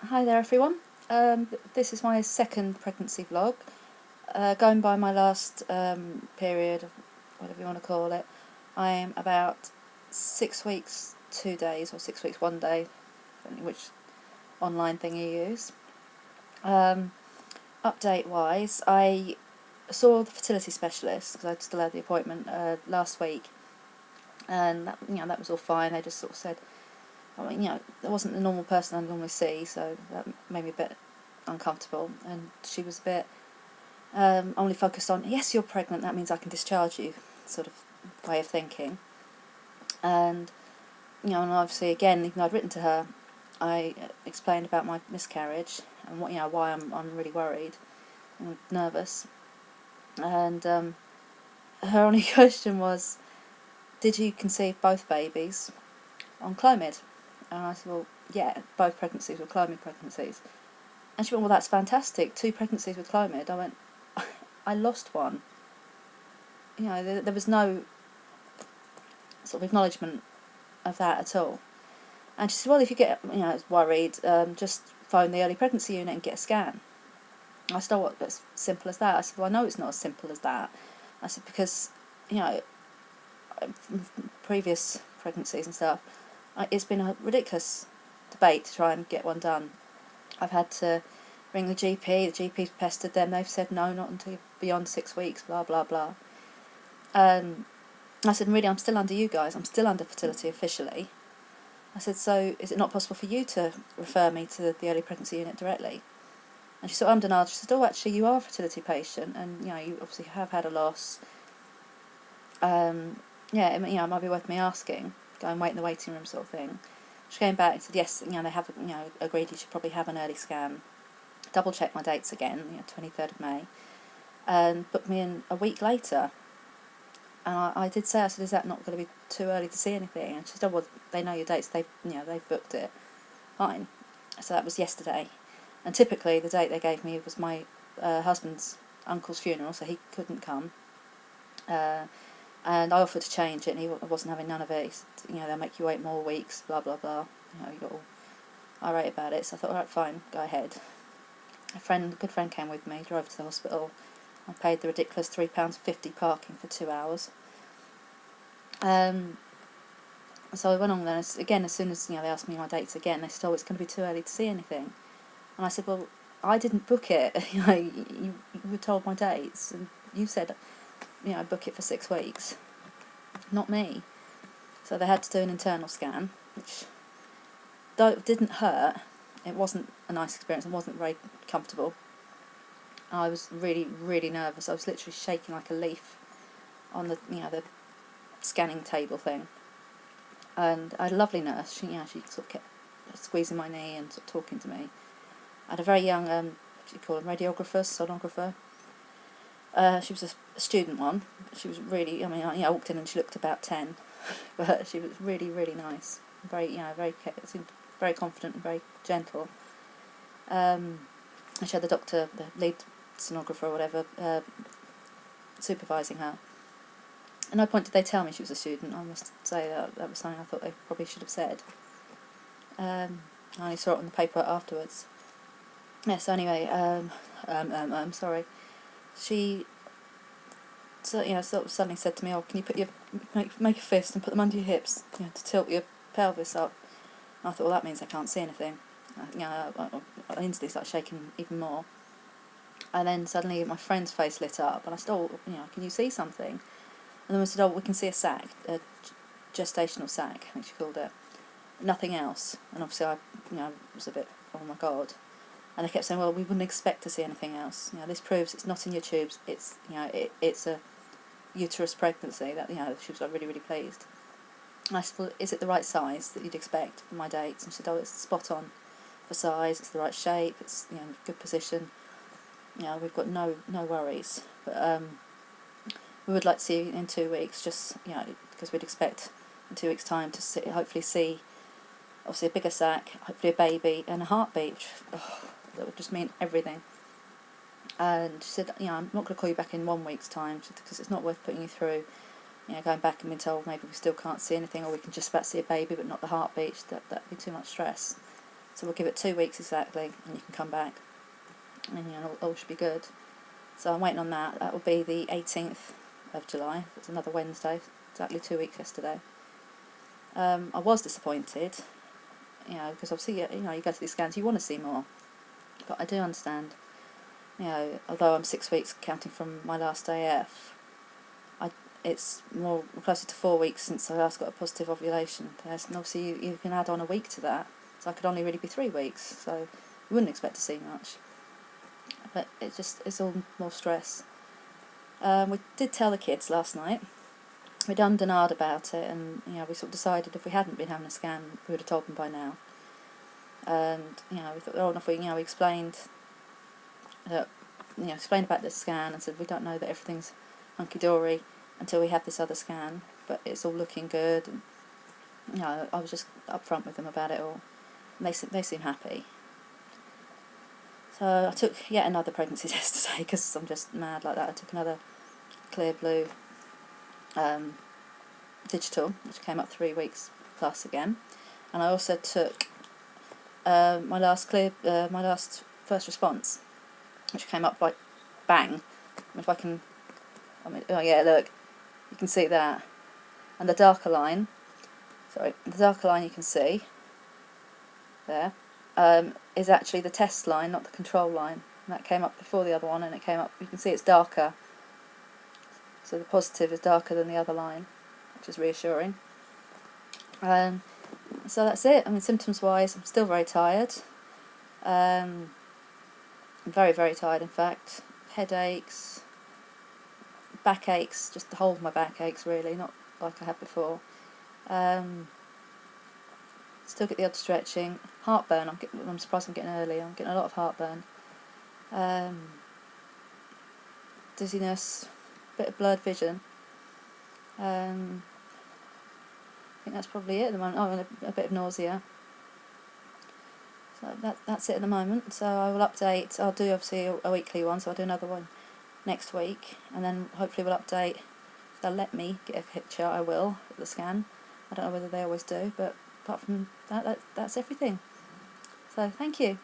Hi there everyone, this is my second pregnancy vlog, going by my last period, whatever you want to call it. I am about 6 weeks 2 days or 6 weeks 1 day, depending which online thing you use. Update wise, I saw the fertility specialist because I still had the appointment last week, and that was all fine. They just sort of said, I wasn't the normal person I normally see, so that made me a bit uncomfortable. And she was a bit only focused on, yes, you're pregnant, that means I can discharge you, sort of way of thinking. And and obviously again, even though I'd written to her, I explained about my miscarriage and why I'm really worried and nervous. And her only question was, did you conceive both babies on Clomid? And I said, well, yeah, both pregnancies were Clomid pregnancies. And she went, well, that's fantastic, 2 pregnancies with Clomid. I went, I lost one. There was no sort of acknowledgement of that at all. And she said, well, if you get worried, just phone the early pregnancy unit and get a scan. I said, oh, what, as simple as that? I said, well, I know it's not as simple as that. I said, because previous pregnancies and stuff, it's been a ridiculous debate to try and get one done. I've had to ring the GP's pestered them, they've said no, not until beyond 6 weeks, blah blah blah. I said, really, I'm still under you guys, I'm still under fertility officially. I said, so is it not possible for you to refer me to the early pregnancy unit directly? And she sort of ummed. She said, oh, actually, you are a fertility patient, and you obviously have had a loss. It might be worth me asking. Go and wait in the waiting room, sort of thing. She came back and said, yes, they have agreed you should probably have an early scan. Double check my dates again, 23rd of May, and booked me in a week later. And I did say, I said, is that not going to be too early to see anything? And she said, oh, well, they know your dates, they've booked it. Fine. So that was yesterday. And typically the date they gave me was my husband's uncle's funeral, so he couldn't come. And I offered to change it, and he wasn't having none of it. He said, they'll make you wait more weeks, blah, blah, blah. He got all irate about it. So I thought, all right, fine, go ahead. A good friend came with me, drove to the hospital. I paid the ridiculous £3.50 parking for 2 hours. So I went on there, again, as soon as they asked me my dates again, they said, oh, it's going to be too early to see anything. And I said, well, I didn't book it. You were told my dates, and you said, book it for 6 weeks. Not me. So they had to do an internal scan, which, though it didn't hurt, it wasn't a nice experience and wasn't very comfortable. I was really, really nervous. I was literally shaking like a leaf on the scanning table thing. And I had a lovely nurse. She sort of kept squeezing my knee and sort of talking to me. I had a very young, what do you call them, radiographer, sonographer. She was a student one. She was really, I walked in and she looked about 10, but she was really, really nice. Very, seemed very confident and very gentle. And she had the doctor, the lead sonographer or whatever, supervising her. At no point did they tell me she was a student. I must say that was something I thought they probably should have said. I only saw it on the paper afterwards. Yes, anyway, sorry. She sort of suddenly said to me, oh, can you put make a fist and put them under your hips, to tilt your pelvis up. And I thought, well, that means I can't see anything. I instantly started shaking even more. And then suddenly my friend's face lit up, and I said, oh, can you see something? And then we said, oh, we can see a sac, a gestational sac, I think she called it. Nothing else. And obviously I was a bit, oh my God. And they kept saying, well, we wouldn't expect to see anything else. This proves it's not in your tubes. It's it's a uterus pregnancy. That she was really, really pleased. And I said, well, is it the right size that you'd expect for my dates? And she said, oh, it's spot on for size. It's the right shape. It's good position. We've got no worries. But we would like to see you in 2 weeks, just because we'd expect in 2 weeks' time to hopefully see, obviously, a bigger sac, hopefully a baby and a heartbeat. That would just mean everything. And she said, I'm not going to call you back in 1 week's time because it's not worth putting you through, going back and being told maybe we still can't see anything, or we can just about see a baby but not the heartbeat. That'd be too much stress. So we'll give it 2 weeks exactly, and you can come back, and all should be good. So I'm waiting on that. That will be the 18th of July. It's another Wednesday, exactly 2 weeks yesterday. I was disappointed, because obviously, you go to these scans, you want to see more. But I do understand, although I'm 6 weeks counting from my last AF, it's more closer to 4 weeks since I last got a positive ovulation test, and obviously you can add on a week to that, so I could only really be 3 weeks, so you wouldn't expect to see much. But it's all more stress. We did tell the kids last night. We'd ummed and ahed about it, and we sort of decided if we hadn't been having a scan, we would have told them by now. And we thought, oh, enough. We explained that, explained about the scan and said we don't know that everything's hunky dory until we have this other scan, but it's all looking good. And I was just upfront with them about it all, and they seem happy. So I took yet another pregnancy test today because I'm just mad like that. I took another Clear Blue digital, which came up 3 weeks plus again, and I also took my last first response, which came up like bang. If I can, oh yeah, look, you can see that, and the darker line. Sorry, the darker line you can see there is actually the test line, not the control line. And that came up before the other one, and it came up. You can see it's darker. So the positive is darker than the other line, which is reassuring. So that's it. I mean, symptoms-wise, I'm still very tired. I'm very, very tired, in fact. Headaches, backaches, just the whole of my back aches, really, not like I had before. Still get the odd stretching. Heartburn, I'm surprised I'm getting early. I'm getting a lot of heartburn. Dizziness, bit of blurred vision. I think that's probably it at the moment. Oh, and a bit of nausea. So that's it at the moment. So I will update. I'll do obviously a weekly one, so I'll do another one next week, and then hopefully we'll update. If they'll let me get a picture, I will at the scan. I don't know whether they always do, but apart from that, that's everything. So thank you.